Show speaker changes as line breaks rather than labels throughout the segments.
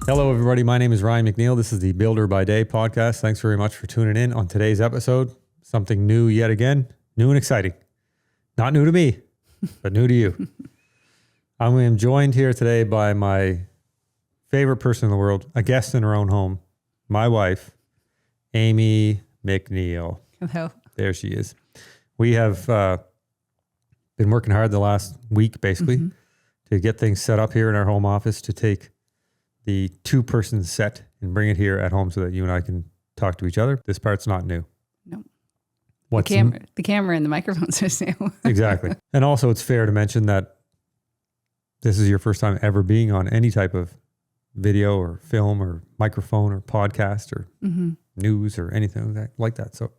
Hello, everybody. My name is Ryan McNeil. This is the Builder by Day podcast. Thanks very much for tuning in on today's episode. Something new yet again, new and exciting. Not new to me, but new to you. I am joined here today by my favorite person in the world, a guest in her own home, my wife, Aimee McNeil.
Hello.
There she is. We have been working hard the last week, basically, to get things set up here in our home office, to take the two-person set and bring it here at home so that you and I can talk to each other. This part's not new.
No. The camera and the microphones are new.
Exactly. And also it's fair to mention that this is your first time ever being on any type of video or film or microphone or podcast or news or anything like that. So,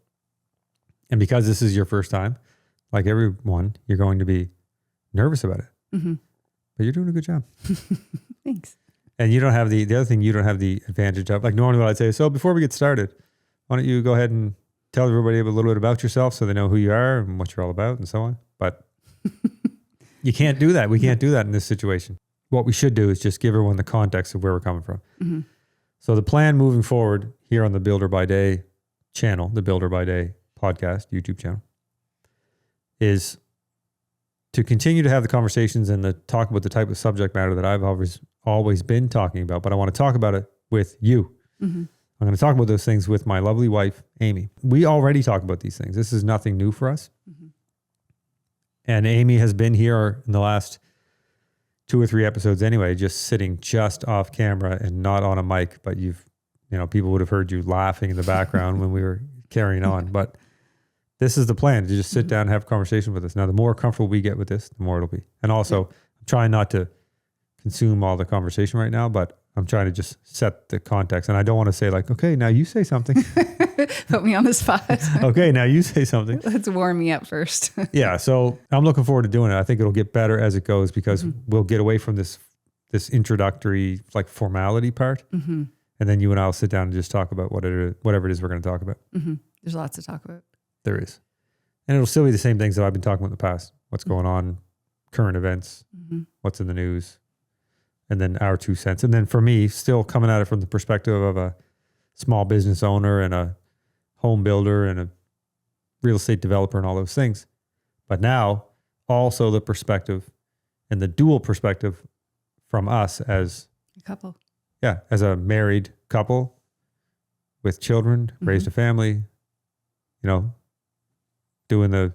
and because this is your first time, like everyone, you're going to be nervous about it. But you're doing a good job.
Thanks.
And you don't have the other thing you don't have the advantage of. Like normally what I'd say, so before we get started, why don't you go ahead and tell everybody a little bit about yourself so they know who you are and what you're all about and so on. But you can't do that. We can't do that in this situation. What we should do is just give everyone the context of where we're coming from. So the plan moving forward here on the Builder by Day channel, the Builder by Day podcast, YouTube channel, is to continue to have the conversations and the talk about the type of subject matter that I've always been talking about, but I want to talk about it with you. I'm going to talk about those things with my lovely wife, Aimee. We already talk about these things. This is nothing new for us. And Aimee has been here in the last 2 or 3 episodes anyway, just sitting just off camera and not on a mic, but people would have heard you laughing in the background when we were carrying on. But this is the plan, to just sit down and have a conversation with us. Now, the more comfortable we get with this, the more it'll be. And also, I'm trying not to consume all the conversation right now, but I'm trying to just set the context. And I don't want to say like, okay, now you say something.
Put me on the spot.
Okay, now you say something.
Let's warm me up first.
Yeah, so I'm looking forward to doing it. I think it'll get better as it goes because we'll get away from this introductory like formality part. And then you and I will sit down and just talk about whatever it is we're going to talk about.
There's lots to talk about.
There is. And it'll still be the same things that I've been talking about in the past. What's going on, current events, what's in the news, and then our 2 cents. And then for me, still coming at it from the perspective of a small business owner and a home builder and a real estate developer and all those things. But now also the perspective and the dual perspective from us as
a couple.
Yeah, as a married couple with children, raised a family, doing the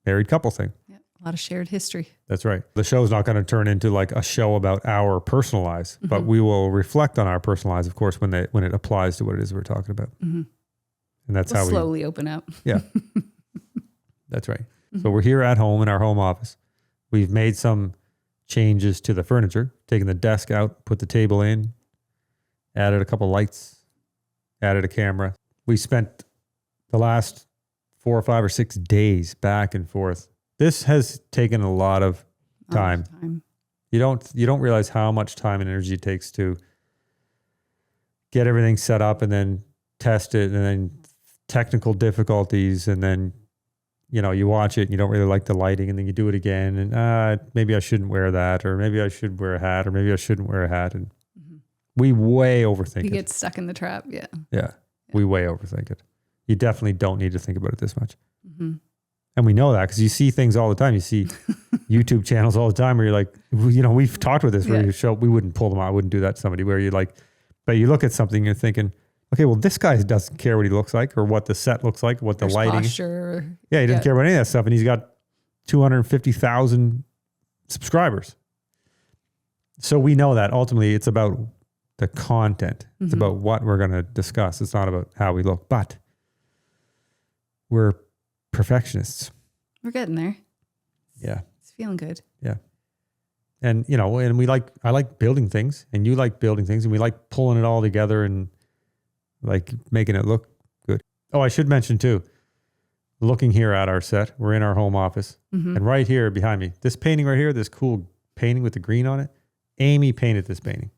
married couple thing.
Yeah, a lot of shared history.
That's right. The show's not going to turn into like a show about our personal lives, but we will reflect on our personal lives, of course, when it applies to what it is we're talking about. And that's
we'll
how
slowly open up.
Yeah, that's right. So we're here at home in our home office. We've made some changes to the furniture, taken the desk out, put the table in, added a couple lights, added a camera. We spent the last 4 or 5 or 6 days back and forth. This has taken a lot of time. You don't realize how much time and energy it takes to get everything set up and then test it, and then technical difficulties, and then you watch it and you don't really like the lighting, and then you do it again, and maybe I shouldn't wear that, or maybe I should wear a hat, or maybe I shouldn't wear a hat, and we way overthink it.
You get stuck in the trap.
Yeah, we way overthink it. You definitely don't need to think about it this much. And we know that because you see things all the time. You see YouTube channels all the time where you're like, we've talked with this where you show, we wouldn't pull them out. I wouldn't do that to somebody, where you're like, but you look at something and you're thinking, okay, well, this guy doesn't care what he looks like or what the set looks like, what the lighting.
Posture.
Yeah, he doesn't care about any of that stuff. And he's got 250,000 subscribers. So we know that ultimately it's about the content. It's about what we're going to discuss. It's not about how we look, but we're perfectionists.
We're getting there.
Yeah.
It's feeling good.
Yeah. And, and I like building things, and you like building things, and we like pulling it all together and like making it look good. Oh, I should mention too, looking here at our set, we're in our home office, and right here behind me, this painting right here, this cool painting with the green on it, Aimee painted this painting.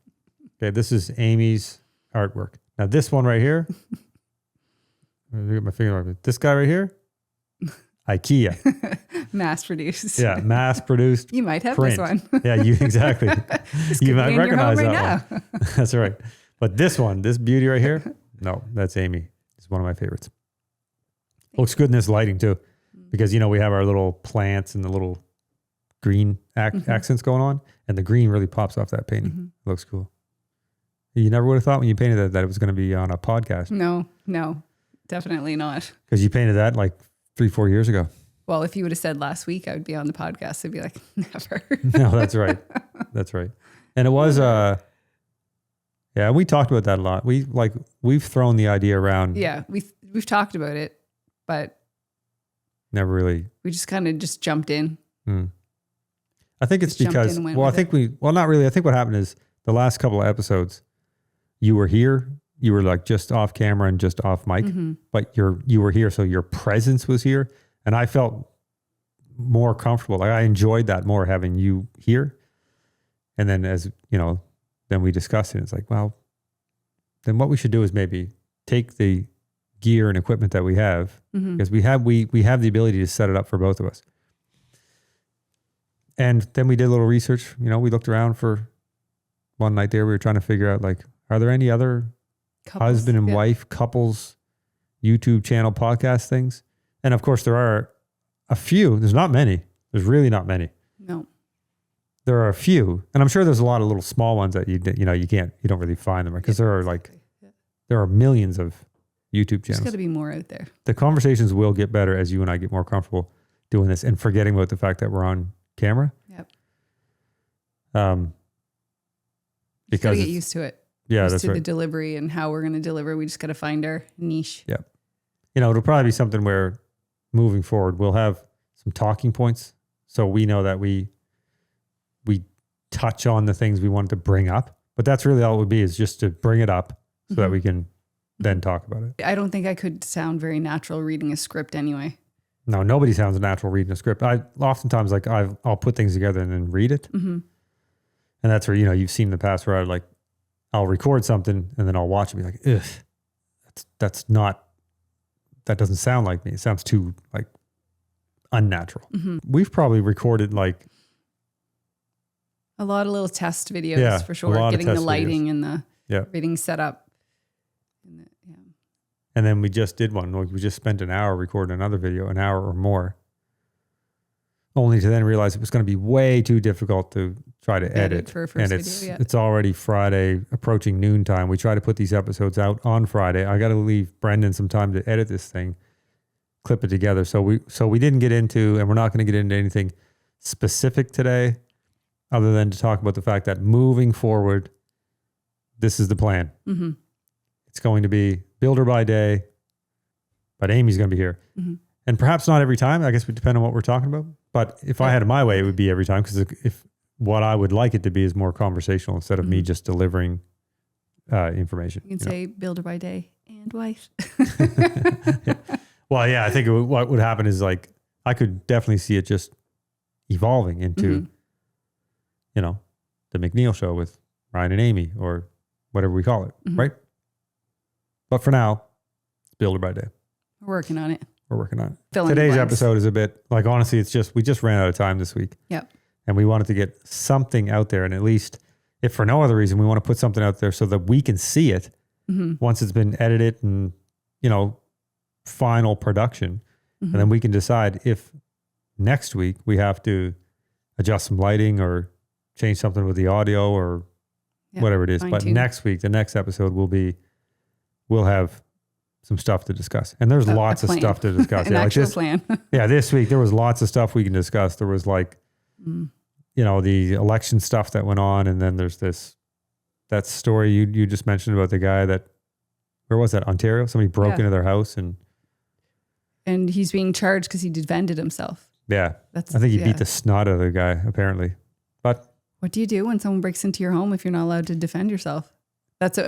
Okay. This is Aimee's artwork. Now this one right here, my finger, this guy right here, IKEA.
Mass produced.
Yeah, mass produced.
You might have
print.
this one.
Yeah, you exactly. You might recognize that
one.
That's right. But this one, this beauty right here, no, that's Aimee. It's one of my favorites. Looks good in this lighting too, because we have our little plants and the little green accents going on, and the green really pops off that painting. It looks cool. You never would have thought when you painted that it was going to be on a podcast.
No, definitely not.
Because you painted that like 3-4 years ago.
Well, if you would have said last week I would be on the podcast, I'd be like, never.
No, that's right. That's right. And it was, yeah, we talked about that a lot. We've thrown the idea around.
Yeah, we've talked about it, but
never really.
We just kind of just jumped in.
I think it's because, not really. I think what happened is the last couple of episodes, you were here, you were like just off camera and just off mic, but you were here. So your presence was here. And I felt more comfortable. Like I enjoyed that more, having you here. And then then we discussed it. It's like, well, then what we should do is maybe take the gear and equipment that we have, because we have the ability to set it up for both of us. And then we did a little research. We looked around for one night there. We were trying to figure out, like, are there any other husband and wife couples YouTube channel podcast things? And of course there are a few. There's not many. There's really not many.
No.
There are a few, and I'm sure there's a lot of little small ones that you don't really find them, because there are millions of YouTube channels. There's
got to be more out there.
The conversations will get better as you and I get more comfortable doing this and forgetting about the fact that we're on camera.
Yep.
Because
get used to it.
Yeah,
used
that's
to
right.
The delivery and how we're going to deliver. We just got to find our niche.
Yep. It'll probably be something where moving forward, we'll have some talking points. So we know that we touch on the things we wanted to bring up, but that's really all it would be, is just to bring it up so that we can then talk about it.
I don't think I could sound very natural reading a script anyway.
No, nobody sounds natural reading a script. I oftentimes I'll put things together and then read it. And that's where, you've seen in the past where I'll record something and then I'll watch it and be like, ugh, that doesn't sound like me. It sounds too unnatural. We've probably recorded
a lot of little test videos for sure. Getting the lighting and the everything set up.
And then we just did one. We just spent an hour recording another video, an hour or more, only to then realize it was going to be way too difficult to try to edit.
For a first
video, it's already Friday, approaching noontime. We try to put these episodes out on Friday. I got to leave Brendan some time to edit this thing, clip it together. So we didn't get into, and we're not going to get into anything specific today, other than to talk about the fact that moving forward, this is the plan. It's going to be builder by day, but Aimee's going to be here. And perhaps not every time. I guess it would depend on what we're talking about. But if I had it my way, it would be every time, because if what I would like it to be is more conversational instead of me just delivering information.
You can say builder by day and wife.
Well, yeah, I think what would happen is I could definitely see it just evolving into, the McNeil show with Ryan and Aimee, or whatever we call it, right? But for now, it's builder by day.
We're working on it.
Today's episode is a bit honestly, we just ran out of time this week.
Yep.
And we wanted to get something out there, and at least, if for no other reason, we want to put something out there so that we can see it once it's been edited and, final production. And then we can decide if next week we have to adjust some lighting or change something with the audio or whatever it is. But next week, the next episode we'll have some stuff to discuss. And there's lots of stuff to discuss.
An actual plan.
This week there was lots of stuff we can discuss. There was the election stuff that went on. And then there's that story you just mentioned about the guy where was that? Ontario? Somebody broke into their house
and he's being charged because he defended himself.
Yeah. I think he beat the snot out of the guy, apparently. But
what do you do when someone breaks into your home if you're not allowed to defend yourself?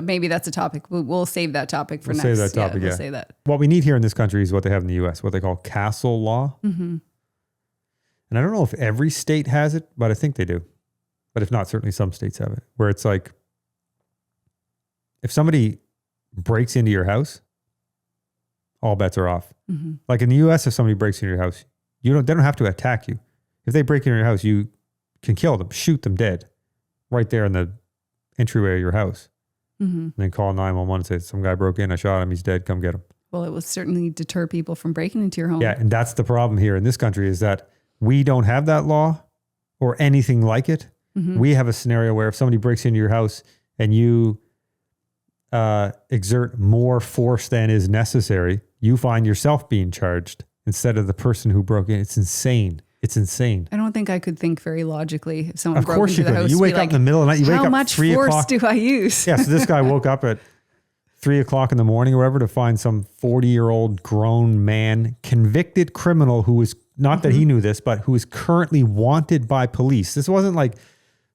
Maybe that's a topic. We'll save that topic for next.
Save that topic,
We'll say that.
What we need here in this country is what they have in the U.S., what they call castle law. And I don't know if every state has it, but I think they do. But if not, certainly some states have it, where it's like, if somebody breaks into your house, all bets are off. Like in the U.S., if somebody breaks into your house, They don't have to attack you. If they break into your house, you can kill them, shoot them dead right there in the entryway of your house. And then call 911 and say, some guy broke in, I shot him, he's dead, come get him.
Well, it will certainly deter people from breaking into your home.
Yeah, and that's the problem here in this country is that we don't have that law or anything like it. We have a scenario where if somebody breaks into your house and you exert more force than is necessary, you find yourself being charged instead of the person who broke in. It's insane. It's insane.
I don't think I could think very logically if someone
Of
broke
course
into
you
the
could.
house.
You
to
wake
be
up
like,
in the middle of the night. You wake
how
up
much
3
force
o'clock.
do I use?
Yeah, so this guy woke up at 3 o'clock in the morning or whatever to find some 40-year-old grown man, convicted criminal who was, not that he knew this, but who is currently wanted by police. This wasn't like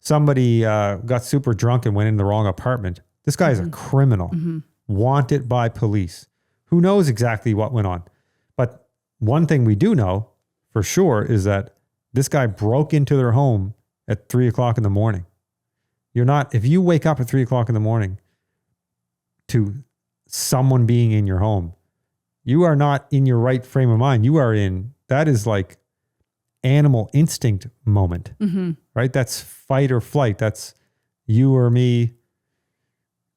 somebody got super drunk and went in the wrong apartment. This guy is a criminal, wanted by police. Who knows exactly what went on? But one thing we do know for sure is that this guy broke into their home at 3 o'clock in the morning. If you wake up at 3 o'clock in the morning to someone being in your home, you are not in your right frame of mind. That is like animal instinct moment, right? That's fight or flight. That's you or me,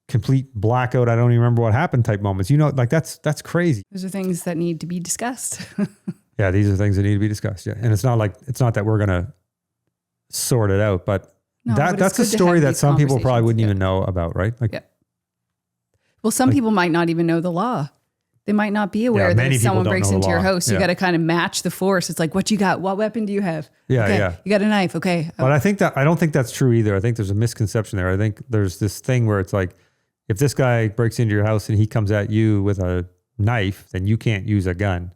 complete blackout. I don't even remember what happened type moments. Like that's crazy.
Those are things that need to be discussed.
Yeah, these are things that need to be discussed. Yeah, and it's not that we're gonna sort it out, but that's a story that some people probably wouldn't even know about, right? Like,
well, some people might not even know the law. They might not be aware that if someone breaks into your house, you got to kind of match the force. It's like, what you got? What weapon do you have?
Yeah.
You got a knife. Okay.
But I don't think that's true either. I think there's a misconception there. I think there's this thing where it's like, if this guy breaks into your house and he comes at you with a knife, then you can't use a gun.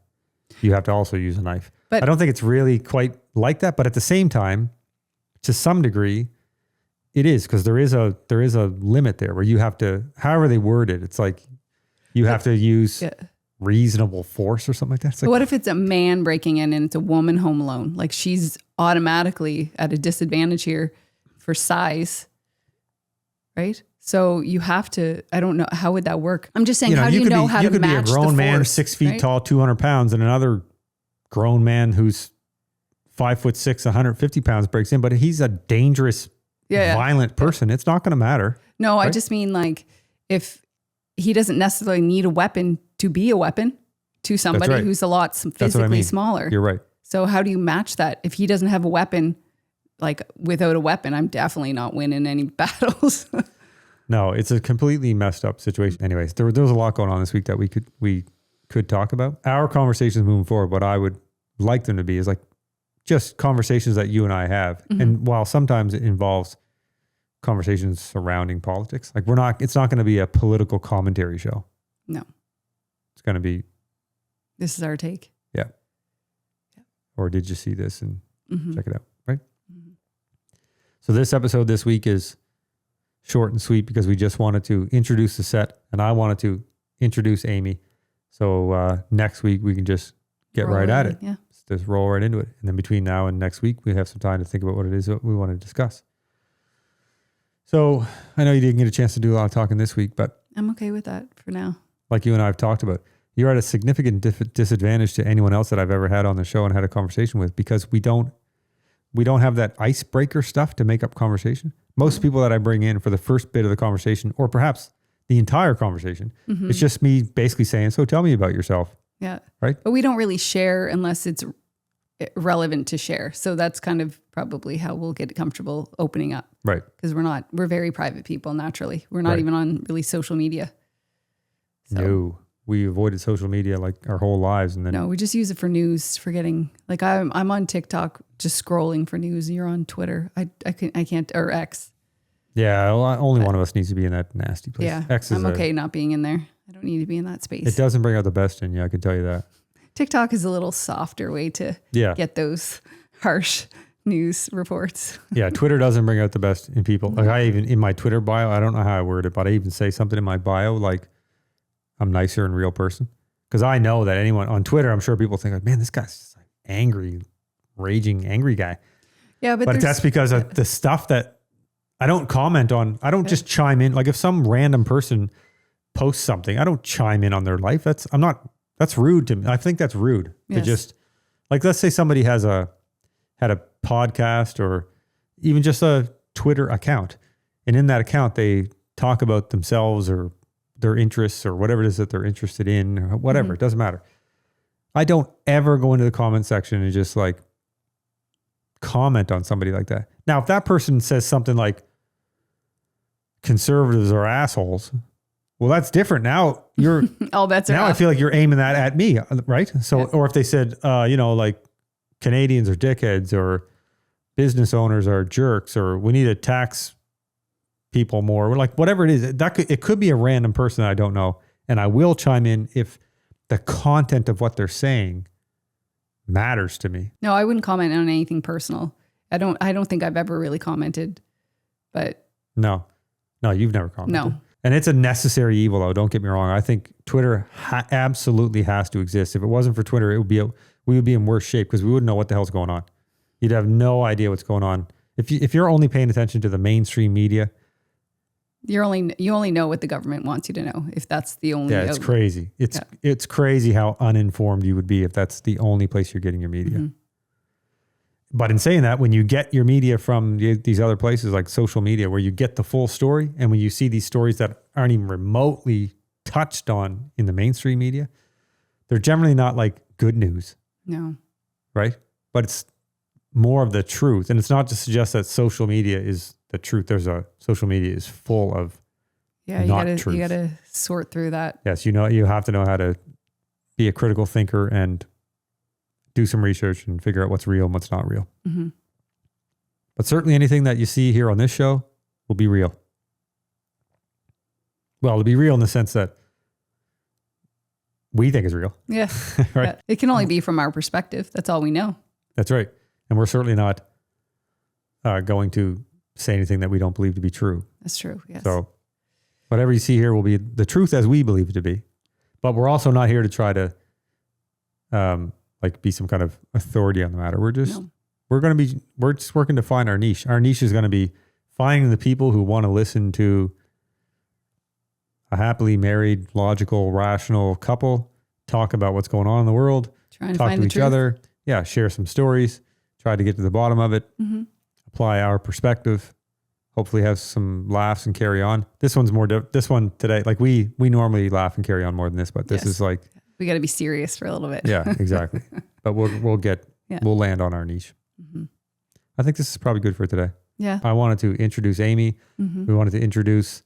You have to also use a knife. But I don't think it's really quite like that. But at the same time, to some degree, it is, because there is a limit there where you have to, however they word it, it's like you have to use reasonable force or something like that. It's like,
what if it's a man breaking in and it's a woman home alone? Like she's automatically at a disadvantage here for size, right? So you have to, I don't know, how would that work? I'm just saying, how do you know how to match the force? You could be a grown man, 6 feet tall, 200 pounds, and another grown man who's 5'6", 150 pounds breaks in, but he's a dangerous, violent person. It's not going to matter. No, right? I just mean like if he doesn't necessarily need a weapon to be a weapon to somebody who's a lot physically smaller.
You're right.
So how do you match that? If he doesn't have a weapon, like without a weapon, I'm definitely not winning any battles.
No, it's a completely messed up situation. Anyways, there was a lot going on this week that we could talk about. Our conversations moving forward, what I would like them to be is like just conversations that you and I have. And while sometimes it involves conversations surrounding politics, like it's not going to be a political commentary show.
No.
It's going to be,
this is our take.
Yeah. Or did you see this and check it out, right? So this episode this week is short and sweet because we just wanted to introduce the set and I wanted to introduce Aimee. So next week we can just get right at it.
Yeah.
Just roll right into it. And then between now and next week, we have some time to think about what it is that we want to discuss. So I know you didn't get a chance to do a lot of talking this week, but
I'm okay with that for now.
Like you and I have talked about, you're at a significant disadvantage to anyone else that I've ever had on the show and had a conversation with, because we don't have that icebreaker stuff to make up conversation. Most people that I bring in for the first bit of the conversation, or perhaps the entire conversation, it's just me basically saying, so tell me about yourself.
Yeah.
Right.
But we don't really share unless it's relevant to share. So that's kind of probably how we'll get comfortable opening up.
Right.
Because we're very private people naturally. We're not even on really social media. So.
No, we avoided social media like our whole lives. And then
no, we just use it for news, for getting, like I'm on TikTok just scrolling for news. You're on Twitter. I can't, or X.
Yeah. Well, only one of us needs to be in that nasty place.
Yeah.
X is
I'm okay not being in there. I don't need to be in that space.
It doesn't bring out the best in you. I can tell you that.
TikTok is a little softer way to get those harsh news reports.
Yeah, Twitter doesn't bring out the best in people. Like I even, in my Twitter bio, I don't know how I word it, but I even say something in my bio like I'm nicer in real person. Because I know that anyone on Twitter, I'm sure people think like, man, this guy's just like angry, raging, angry guy.
Yeah, but
that's because of the stuff that I don't comment on. I don't just chime in. Like if some random person posts something, I don't chime in on their life. That's rude to me. I think that's rude to just Like, let's say somebody had a podcast or even just a Twitter account. And in that account, they talk about themselves or their interests or whatever it is that they're interested in, or whatever. It doesn't matter. I don't ever go into the comment section and just like comment on somebody like that. Now, if that person says something like conservatives are assholes, well, that's different. Now you're
all bets are
now
off.
I feel like you're aiming that at me, right? So, or if they said, like Canadians are dickheads or business owners are jerks or we need to tax people more, or like whatever it is, it could be a random person that I don't know, and I will chime in if the content of what they're saying matters to me.
No, I wouldn't comment on anything personal. I don't think I've ever really commented, but
No, you've never commented.
no.
And it's a necessary evil, though. Don't get me wrong. I think Twitter absolutely has to exist. If it wasn't for Twitter, we would be in worse shape because we wouldn't know what the hell's going on. You'd have no idea what's going on. If you're only paying attention to the mainstream media,
you only know what the government wants you to know. If that's the only,
it's crazy. It's crazy how uninformed you would be if that's the only place you're getting your media.
Mm-hmm.
But in saying that, when you get your media from these other places like social media, where you get the full story, and when you see these stories that aren't even remotely touched on in the mainstream media, they're generally not like good news.
No.
Right? But it's more of the truth. And it's not to suggest that social media is the truth. Social media is full of
you gotta sort through that.
Yes, you have to know how to be a critical thinker and do some research and figure out what's real and what's not real.
Mm-hmm.
But certainly anything that you see here on this show will be real. Well, it'll be real in the sense that we think is real.
Yeah.
Right?
Yeah. It can only be from our perspective. That's all we know.
That's right. And we're certainly not going to say anything that we don't believe to be true.
That's true. Yes.
So whatever you see here will be the truth as we believe it to be. But we're also not here to try to be some kind of authority on the matter. We're just working to find our niche. Our niche is going to be finding the people who want to listen to a happily married, logical, rational couple talk about what's going on in the world, talk to each other, share some stories, try to get to the bottom of it, apply our perspective, hopefully have some laughs and carry on. This one's this one today, like we normally laugh and carry on more than this, but this is like,
we got to be serious for a little bit.
Yeah, exactly. But we'll land on our niche.
Mm-hmm.
I think this is probably good for today.
Yeah.
I wanted to introduce Aimee.
Mm-hmm.
We wanted to introduce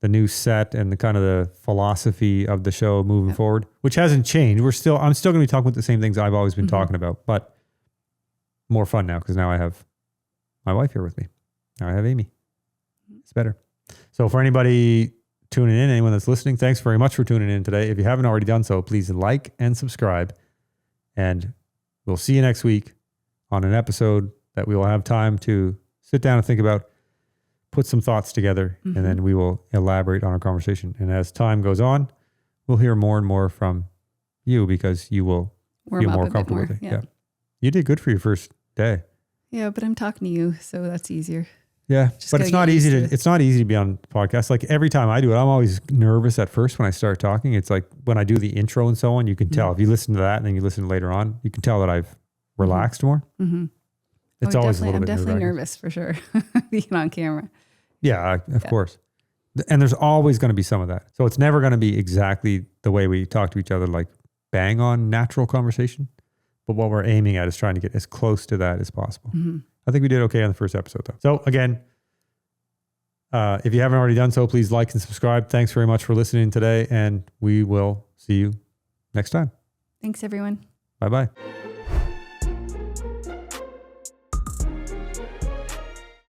the new set and the kind of the philosophy of the show moving forward, which hasn't changed. I'm still going to be talking about the same things I've always been talking about, but more fun now because now I have my wife here with me. Now I have Aimee. It's better. So for anybody tuning in, anyone that's listening, thanks very much for tuning in today. If you haven't already done so, please like and subscribe. And we'll see you next week on an episode that we will have time to sit down and think about, put some thoughts together, and then we will elaborate on our conversation. And as time goes on, we'll hear more and more from you because you will feel more comfortable with it. Yeah. You did good for your first day.
Yeah, but I'm talking to you, so that's easier.
Yeah, but it's not easy to be on podcasts. Like every time I do it, I'm always nervous at first when I start talking. It's like when I do the intro and so on, you can tell if you listen to that and then you listen later on, you can tell that I've relaxed more.
Mm-hmm.
It's always a little bit.
I'm definitely nervous for sure being on camera.
Yeah, of course. And there's always going to be some of that. So it's never going to be exactly the way we talk to each other, like bang on natural conversation. But what we're aiming at is trying to get as close to that as possible. Mm-hmm. I think we did okay on the first episode, though. So again, if you haven't already done so, please like and subscribe. Thanks very much for listening today, and we will see you next time.
Thanks, everyone.
Bye-bye.